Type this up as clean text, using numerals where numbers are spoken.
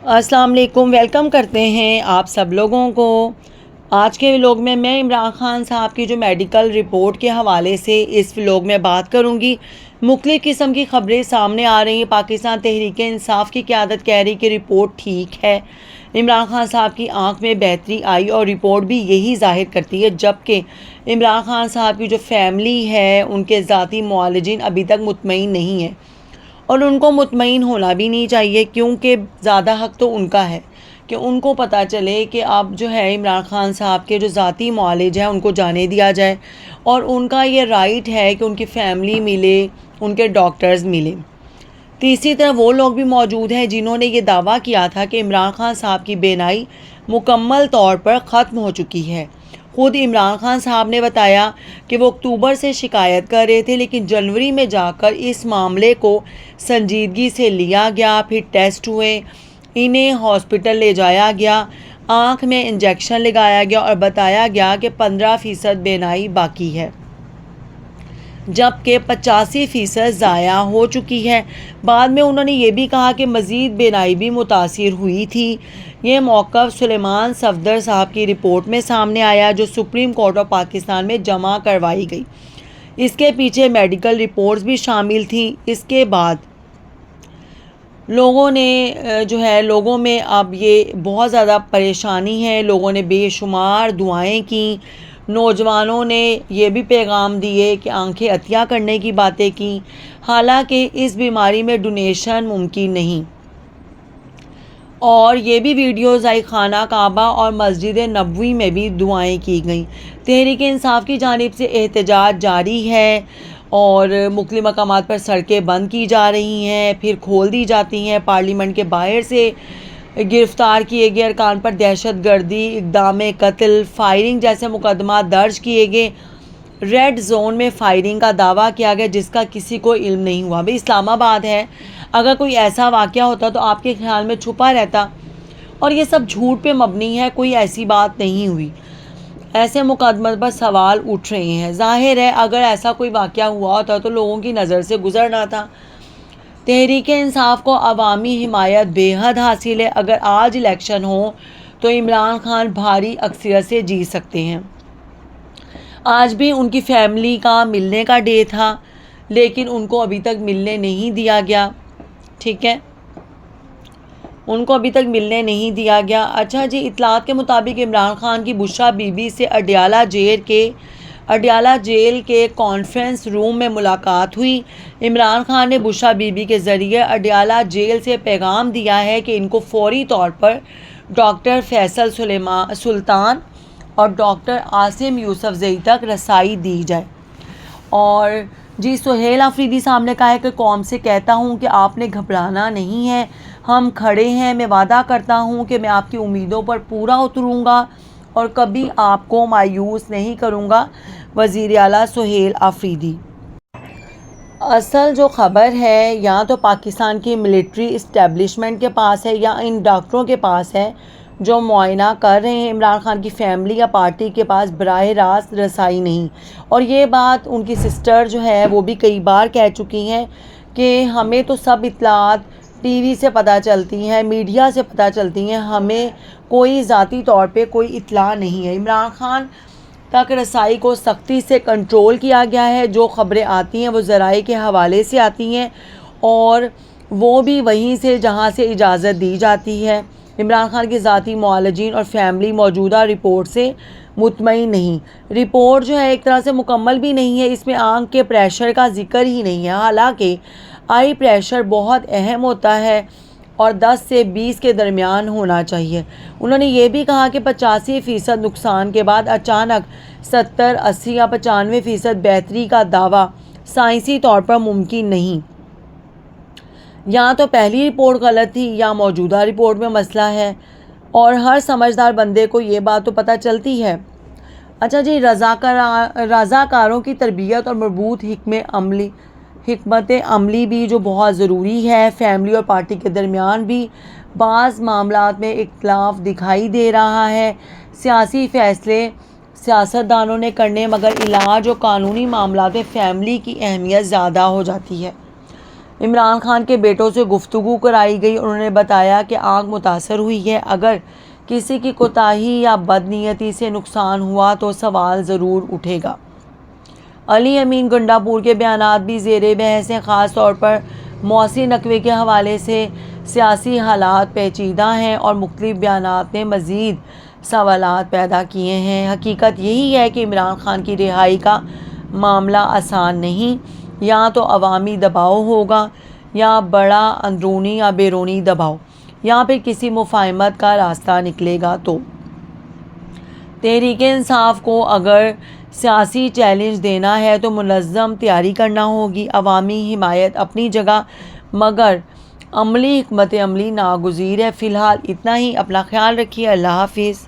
अस्सलाम वालेकुम। वेलकम करते हैं आप सब लोगों को। आज के व्लॉग में मैं इमरान खान साहब की जो मेडिकल रिपोर्ट के हवाले से इस व्लॉग में बात करूंगी। मुख्तलिफ़ किस्म की ख़बरें सामने आ रही हैं। पाकिस्तान तहरीक इंसाफ की क़यादत कह रही कि रिपोर्ट ठीक है। इमरान खान साहब की आंख में बेहतरी आई और रिपोर्ट भी यही ज़ाहिर करती है, जबकि इमरान खान साहब की जो फैमिली है उनके ज़ाती मुआलिजीन अभी तक मुतमईन नहीं है और उनको मुतमईन होना भी नहीं चाहिए, क्योंकि ज़्यादा हक़ तो उनका है कि उनको पता चले कि अब जो है इमरान खान साहब के जो ज़ाती मुआलिज हैं उनको जाने दिया जाए और उनका ये राइट है कि उनकी फ़ैमिली मिले, उनके डॉक्टर्स मिले। तीसरी तरफ वो लोग भी मौजूद हैं जिन्होंने ये दावा किया था कि इमरान खान साहब की बीनाई मुकम्मल तौर पर ख़त्म हो चुकी है। ख़ुद इमरान खान साहब ने बताया कि वो अक्टूबर से शिकायत कर रहे थे, लेकिन जनवरी में जाकर इस मामले को संजीदगी से लिया गया, फिर टेस्ट हुए, इन्हें हॉस्पिटल ले जाया गया, आँख में इंजेक्शन लगाया गया और बताया गया कि 15% बीनाई बाकी है, जबकि 85% ज़ाया हो चुकी है। बाद में उन्होंने ये भी कहा कि मज़ीद बीनाई भी मुतासिर हुई थी। ये मौक़िफ़ सुलेमान सफदर साहब की रिपोर्ट में सामने आया, जो सुप्रीम कोर्ट ऑफ पाकिस्तान में जमा करवाई गई। इसके पीछे मेडिकल रिपोर्ट्स भी शामिल थी। इसके बाद लोगों में अब ये बहुत ज़्यादा परेशानी है। लोगों ने बेशुमार दुआएं की। नौजवानों ने ये भी पैगाम दिए कि आंखें अतिया करने की बातें की। हालांकि इस बीमारी में डोनेशन मुमकिन नहीं। और ये भी वीडियोज़ आई, खाना काबा और मस्जिद नबवी में भी दुआएं की गई। तहरीक इंसाफ की जानिब से एहतजाज जारी है और मुख्तलिफ़ मकामात पर सड़कें बंद की जा रही हैं, फिर खोल दी जाती हैं। पार्लियामेंट के बाहर से गिरफ़्तार किए गए अरकान पर दहशत गर्दी, इक़दाम कत्ल, फायरिंग जैसे मुकदमा दर्ज किए गए। रेड जोन में फायरिंग का दावा किया गया जिसका किसी को इल्म नहीं हुआ। भाई इस्लामाबाद है, अगर कोई ऐसा वाक़या होता तो आपके ख्याल में छुपा रहता, और ये सब झूठ पे मबनी है, कोई ऐसी बात नहीं हुई। ऐसे मुकदमे पर सवाल उठ रहे हैं। ज़ाहिर है अगर ऐसा कोई वाक़या हुआ होता तो लोगों की नज़र से गुजरना था। तहरीक इंसाफ को अवामी हिमायत बेहद हासिल है। अगर आज इलेक्शन हो तो इमरान खान भारी अक्सरियत से जीत सकते हैं। आज भी उनकी फैमिली का मिलने का डे था, लेकिन उनको अभी तक मिलने नहीं दिया गया। ठीक है, उनको अभी तक मिलने नहीं दिया गया। अच्छा जी, इतलात के मुताबिक इमरान खान की बुशरा बीबी से अडियाला जेल के कॉन्फ्रेंस रूम में मुलाकात हुई। इमरान खान ने बुशरा बीबी के ज़रिए अडियाला जेल से पैगाम दिया है कि इनको फौरी तौर पर डॉक्टर फैसल सुल्तान और डॉक्टर आसिम यूसुफजई तक रसाई दी जाए। और जी सुहेल अफरीदी साहब ने कहा है कि कौम से कहता हूँ कि आपने घबराना नहीं है, हम खड़े हैं। मैं वादा करता हूँ कि मैं आपकी उम्मीदों पर पूरा उतरूँगा और कभी आपको मायूस नहीं करूँगा। वज़ीर आला सुहेल अफरीदी। असल जो ख़बर है या तो पाकिस्तान की मिलिट्री इस्टेब्लिशमेंट के पास है या इन डॉक्टरों के पास है जो मुआयना कर रहे हैं। इमरान खान की फैमिली या पार्टी के पास बराह रास्त रसाई नहीं। और ये बात उनकी सिस्टर जो है वो भी कई बार कह चुकी हैं कि हमें तो सब इतलात टीवी से पता चलती हैं, मीडिया से पता चलती हैं, हमें कोई ज़ाती तौर पे कोई इतला नहीं है। इमरान खान तक रसाई को सख्ती से कंट्रोल किया गया है। जो ख़बरें आती हैं वो ज़राए के हवाले से आती हैं और वो भी वहीं से जहाँ से इजाज़त दी जाती है। इमरान खान के ज़ाती मुआलिजीन और फैमिली मौजूदा रिपोर्ट से मुतमईन नहीं। रिपोर्ट जो है एक तरह से मुकम्मल भी नहीं है, इसमें आंख के प्रेशर का जिक्र ही नहीं है। हालांकि आई प्रेशर बहुत अहम होता है और 10 से 20 के दरमियान होना चाहिए। उन्होंने ये भी कहा कि 85% नुकसान के बाद अचानक 70, 80 या 95% बेहतरी का दावा साइंसी तौर पर मुमकिन नहीं। या तो पहली रिपोर्ट गलत थी या मौजूदा रिपोर्ट में मसला है, और हर समझदार बंदे को ये बात तो पता चलती है। अच्छा जी, रज़ाकारों की तरबियत और मरबूत हिकमत अमली भी जो बहुत ज़रूरी है। फैमिली और पार्टी के दरमियान भी बाज़ मामलात में इख्तिलाफ दिखाई दे रहा है। सियासी फ़ैसले सियासतदानों ने करने, मगर इलाज और कानूनी मामलात में फ़ैमिली की अहमियत ज़्यादा हो जाती है। عمران خان کے بیٹوں سے گفتگو کرائی گئی. انہوں نے بتایا کہ آنکھ متاثر ہوئی ہے. اگر کسی کی کوتاہی یا بدنیتی سے نقصان ہوا تو سوال ضرور اٹھے گا. علی امین گنڈاپور کے بیانات بھی زیر بحث ہیں. خاص طور پر موسی نقوی کے حوالے سے سیاسی حالات پیچیدہ ہیں اور مختلف بیانات نے مزید سوالات پیدا کیے ہیں. حقیقت یہی ہے کہ عمران خان کی رہائی کا معاملہ آسان نہیں. یا تو عوامی دباؤ ہوگا یا بڑا اندرونی یا بیرونی دباؤ یا پھر کسی مفاہمت کا راستہ نکلے گا. تو تحریک انصاف کو اگر سیاسی چیلنج دینا ہے تو منظم تیاری کرنا ہوگی. عوامی حمایت اپنی جگہ مگر عملی حکمت عملی ناگزیر ہے. فی الحال اتنا ہی. اپنا خیال رکھیے. اللہ حافظ.